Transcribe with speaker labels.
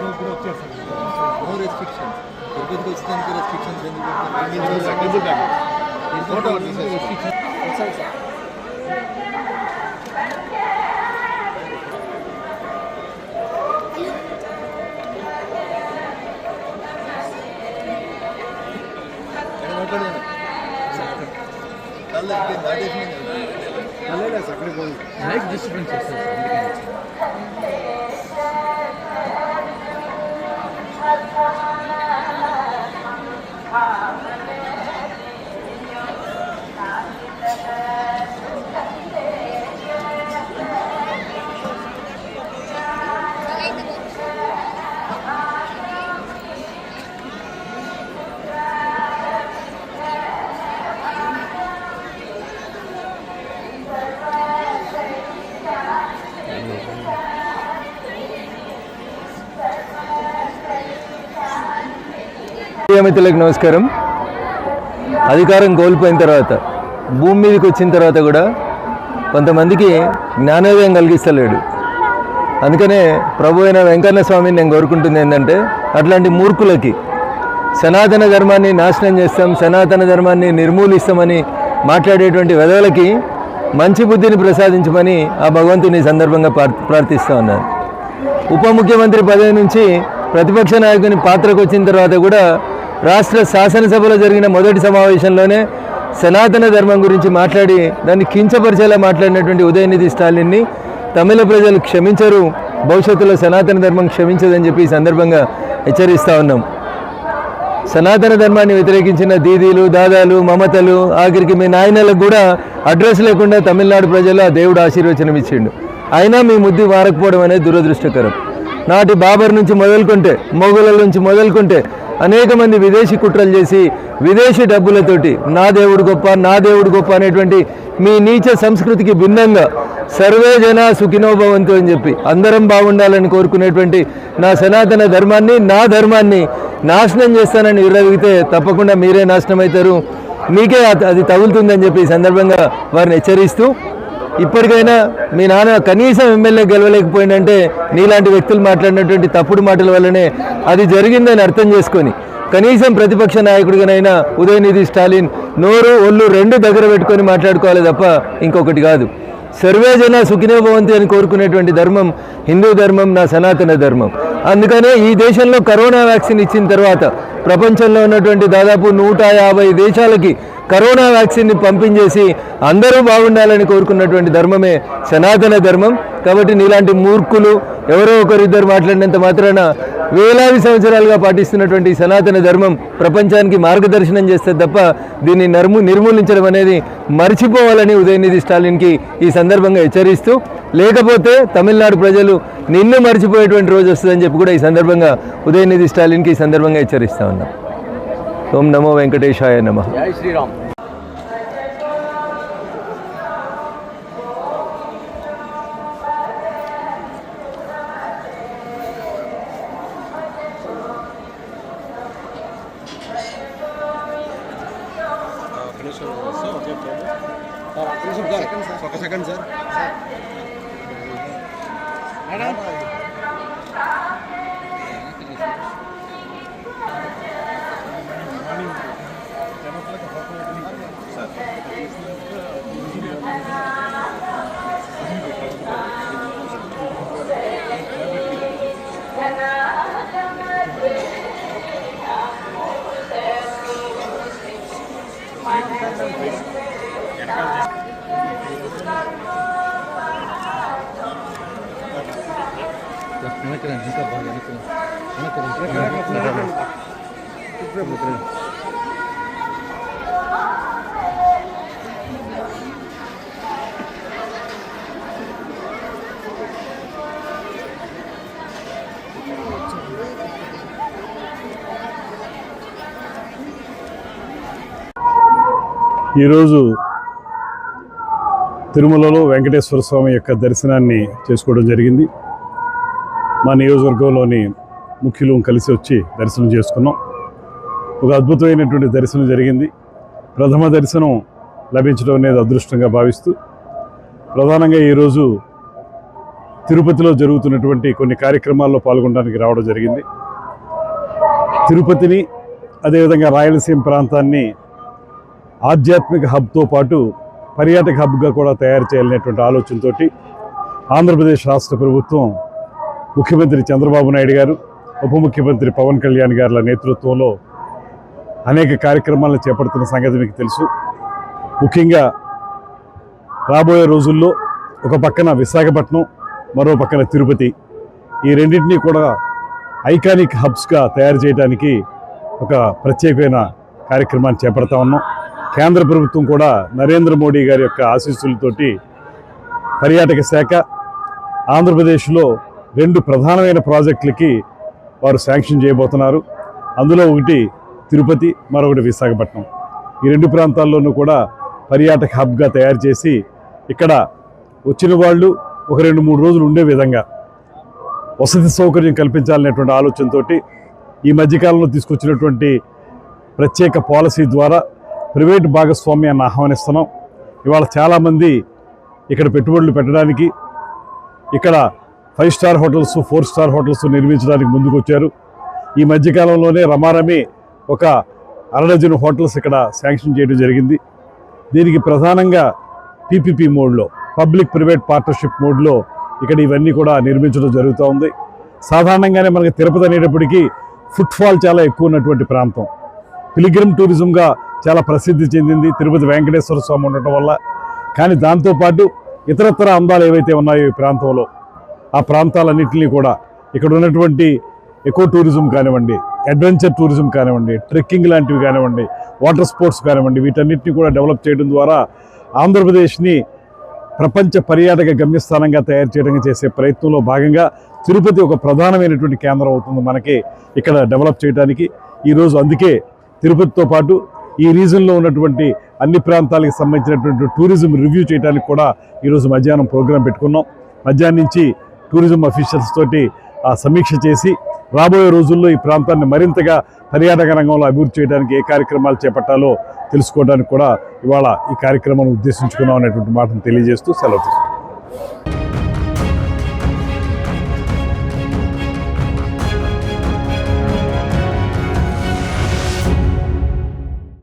Speaker 1: No restrictions. తిరుపతికి వచ్చినందుకు restrictions
Speaker 2: mic disturbance వస్తుంది
Speaker 3: మిత్రులకు నమస్కారం. అధికారం కోల్పోయిన తర్వాత భూమి మీదకి వచ్చిన తర్వాత కూడా కొంతమందికి జ్ఞానోదయం కలిగిస్తలేడు. అందుకనే ప్రభు అయిన వెంకన్న స్వామిని నేను కోరుకుంటుంది ఏంటంటే, అట్లాంటి మూర్ఖులకి సనాతన ధర్మాన్ని నాశనం చేస్తాం, సనాతన ధర్మాన్ని నిర్మూలిస్తామని మాట్లాడేటువంటి వెధవలకి మంచి బుద్ధిని ప్రసాదించమని ఆ భగవంతుని సందర్భంగా ప్రార్థిస్తూ ఉన్నాను. ఉప ముఖ్యమంత్రి పదవి నుంచి ప్రతిపక్ష నాయకుని పాత్రకు వచ్చిన తర్వాత కూడా రాష్ట్ర శాసనసభలో జరిగిన మొదటి సమావేశంలోనే సనాతన ధర్మం గురించి మాట్లాడి దాన్ని కించపరిచేలా మాట్లాడినటువంటి ఉదయనిధి స్టాలిన్ని తమిళ ప్రజలు క్షమించరు, భవిష్యత్తులో సనాతన ధర్మం క్షమించదని చెప్పి ఈ సందర్భంగా హెచ్చరిస్తూ ఉన్నాం. సనాతన ధర్మాన్ని వ్యతిరేకించిన దీదీలు, దాదాలు, మమతలు, ఆఖరికి మీ నాయనలకు కూడా అడ్రస్ లేకుండా తమిళనాడు ప్రజలు ఆ దేవుడు ఆశీర్వచనం ఇచ్చిండు. అయినా మీ ముద్దు మారకపోవడం అనేది దురదృష్టకరం. నాటి బాబర్ నుంచి మొదలుకుంటే, మొఘలుల నుంచి మొదలుకుంటే అనేక మంది విదేశీ కుట్రలు చేసి విదేశీ డబ్బులతోటి నా దేవుడు గొప్ప, నా దేవుడు గొప్ప అనేటువంటి మీ నీచ సంస్కృతికి భిన్నంగా సర్వే జన సుఖినో భవంతు అని చెప్పి అందరం బాగుండాలని కోరుకునేటువంటి నా సనాతన ధర్మాన్ని, నా ధర్మాన్ని నాశనం చేస్తానని విరవిగితే తప్పకుండా మీరే నాశనం అవుతారు, మీకే అది తగులుతుందని చెప్పి ఈ సందర్భంగా వారిని హెచ్చరిస్తూ, ఇప్పటికైనా మీ నాన్న కనీసం ఎమ్మెల్యే గెలవలేకపోయిందంటే నీలాంటి వ్యక్తులు మాట్లాడినటువంటి తప్పుడు మాటల వల్లనే అది జరిగిందని అర్థం చేసుకొని కనీసం ప్రతిపక్ష నాయకుడిగానైనా ఉదయనిధి స్టాలిన్ నోరు ఒళ్ళు రెండు దగ్గర పెట్టుకొని మాట్లాడుకోవాలి తప్ప ఇంకొకటి కాదు. సర్వే జన సుఖినో భవంతి అని కోరుకునేటువంటి ధర్మం హిందూ ధర్మం, నా సనాతన ధర్మం. అందుకనే ఈ దేశంలో కరోనా వ్యాక్సిన్ ఇచ్చిన తర్వాత ప్రపంచంలో ఉన్నటువంటి దాదాపు 150 దేశాలకి కరోనా వ్యాక్సిన్ని పంపించేసి అందరూ బాగుండాలని కోరుకున్నటువంటి ధర్మమే సనాతన ధర్మం. కాబట్టి నీలాంటి మూర్ఖులు ఎవరో ఒకరిద్దరు మాట్లాడినంత మాత్రాన వేలాది సంవత్సరాలుగా పాటిస్తున్నటువంటి సనాతన ధర్మం ప్రపంచానికి మార్గదర్శనం చేస్తే తప్ప దీన్ని నిర్మూలించడం అనేది మర్చిపోవాలని ఉదయనిధి స్టాలిన్కి ఈ సందర్భంగా హెచ్చరిస్తూ, లేకపోతే తమిళనాడు ప్రజలు నిన్ను మర్చిపోయేటువంటి రోజు వస్తుందని చెప్పి కూడా ఈ సందర్భంగా ఉదయనిధి స్టాలిన్కి ఈ సందర్భంగా హెచ్చరిస్తూ ఉన్నాం. ఓం నమో వెంకటేశాయ నమః.
Speaker 2: జై శ్రీరామ్.
Speaker 1: ఒక సెకండ్ సార్.
Speaker 2: ఇంకా బాగా
Speaker 4: ఈరోజు తిరుమలలో వెంకటేశ్వర స్వామి యొక్క దర్శనాన్ని చేసుకోవడం జరిగింది. మా నియోజకవర్గంలోని ముఖ్యులు కలిసి వచ్చి దర్శనం చేసుకున్నాం. ఒక అద్భుతమైనటువంటి దర్శనం జరిగింది. ప్రథమ దర్శనం లభించడం అనేది అదృష్టంగా భావిస్తూ, ప్రధానంగా ఈరోజు తిరుపతిలో జరుగుతున్నటువంటి కొన్ని కార్యక్రమాల్లో పాల్గొనడానికి రావడం జరిగింది. తిరుపతిని అదేవిధంగా రాయలసీమ ప్రాంతాన్ని ఆధ్యాత్మిక హబ్తో పాటు పర్యాటక హబ్గా కూడా తయారు చేయాలనేటువంటి ఆలోచనతో ఆంధ్రప్రదేశ్ రాష్ట్ర ప్రభుత్వం ముఖ్యమంత్రి చంద్రబాబు నాయుడు గారు, ఉప ముఖ్యమంత్రి పవన్ కళ్యాణ్ గారుల నేతృత్వంలో అనేక కార్యక్రమాలను చేపడుతున్న సంగతి మీకు తెలుసు. ముఖ్యంగా రాబోయే రోజుల్లో ఒక పక్కన విశాఖపట్నం, మరో పక్కన తిరుపతి, ఈ రెండింటినీ కూడా ఐకానిక్ హబ్స్గా తయారు చేయడానికి ఒక ప్రత్యేకమైన కార్యక్రమాన్ని చేపడతా ఉన్నాం. కేంద్ర ప్రభుత్వం కూడా నరేంద్ర మోడీ గారి యొక్క ఆశీస్సులతోటి పర్యాటక శాఖ ఆంధ్రప్రదేశ్లో 2 ప్రధానమైన ప్రాజెక్టులకి వారు శాంక్షన్ చేయబోతున్నారు. అందులో ఒకటి తిరుపతి, మరొకటి విశాఖపట్నం. ఈ 2 ప్రాంతాల్లోనూ కూడా పర్యాటక హబ్గా తయారు చేసి ఇక్కడ వచ్చిన వాళ్ళు ఒక 2-3 రోజులు ఉండే విధంగా వసతి సౌకర్యం కల్పించాలనేటువంటి ఆలోచనతో ఈ మధ్యకాలంలో తీసుకొచ్చినటువంటి ప్రత్యేక పాలసీ ద్వారా ప్రైవేట్ భాగస్వామ్యాన్ని ఆహ్వానిస్తున్నాం. ఇవాళ చాలామంది ఇక్కడ పెట్టుబడులు పెట్టడానికి, ఇక్కడ 5 స్టార్ హోటల్స్, 4 స్టార్ హోటల్స్ నిర్మించడానికి ముందుకు వచ్చారు. ఈ మధ్యకాలంలోనే రమారమి ఒక 1/2 డజన్ హోటల్స్ ఇక్కడ శాంక్షన్ చేయడం జరిగింది. దీనికి ప్రధానంగా పీపీపీ మోడ్లో, పబ్లిక్ ప్రైవేట్ పార్ట్నర్షిప్ మోడ్లో ఇక్కడ ఇవన్నీ కూడా నిర్మించడం జరుగుతూ ఉంది. సాధారణంగానే మనకి తిరుపతి అనేటప్పటికీ ఫుట్ఫాల్ చాలా ఎక్కువ ఉన్నటువంటి ప్రాంతం, పిలిగ్రిమ్ టూరిజంగా చాలా ప్రసిద్ధి చెందింది తిరుపతి వెంకటేశ్వర స్వామి ఉండటం వల్ల. కానీ దాంతోపాటు ఇతరత్ర అందాలు ఏవైతే ఉన్నాయో ఈ ప్రాంతంలో, ఆ ప్రాంతాలన్నింటినీ కూడా ఇక్కడ ఉన్నటువంటి ఎకో టూరిజం కానివ్వండి, అడ్వెంచర్ టూరిజం కానివ్వండి, ట్రెక్కింగ్ లాంటివి కానివ్వండి, వాటర్ స్పోర్ట్స్ కానివ్వండి, వీటన్నిటిని కూడా డెవలప్ చేయడం ద్వారా ఆంధ్రప్రదేశ్ని ప్రపంచ పర్యాటక గమ్యస్థానంగా తయారు చేయడానికి చేసే ప్రయత్నంలో భాగంగా తిరుపతి ఒక ప్రధానమైనటువంటి కేంద్రం అవుతుంది మనకి ఇక్కడ డెవలప్ చేయడానికి. ఈరోజు అందుకే తిరుపతితో పాటు ఈ రీజన్లో ఉన్నటువంటి అన్ని ప్రాంతాలకు సంబంధించినటువంటి టూరిజం రివ్యూ చేయడానికి కూడా ఈరోజు మధ్యాహ్నం ప్రోగ్రాం పెట్టుకున్నాం. మధ్యాహ్నం నుంచి టూరిజం అఫీషియల్స్ తోటి సమీక్ష చేసి రాబోయే రోజుల్లో ఈ ప్రాంతాన్ని మరింతగా పర్యాటక రంగంలో అభివృద్ధి చేయడానికి ఏ కార్యక్రమాలు చేపట్టాలో తెలుసుకోవడానికి కూడా ఇవాళ ఈ కార్యక్రమాన్ని ఉద్దేశించుకున్నాం అనేటువంటి మాటను తెలియజేస్తూ సెలవు తీసుకుంటాం.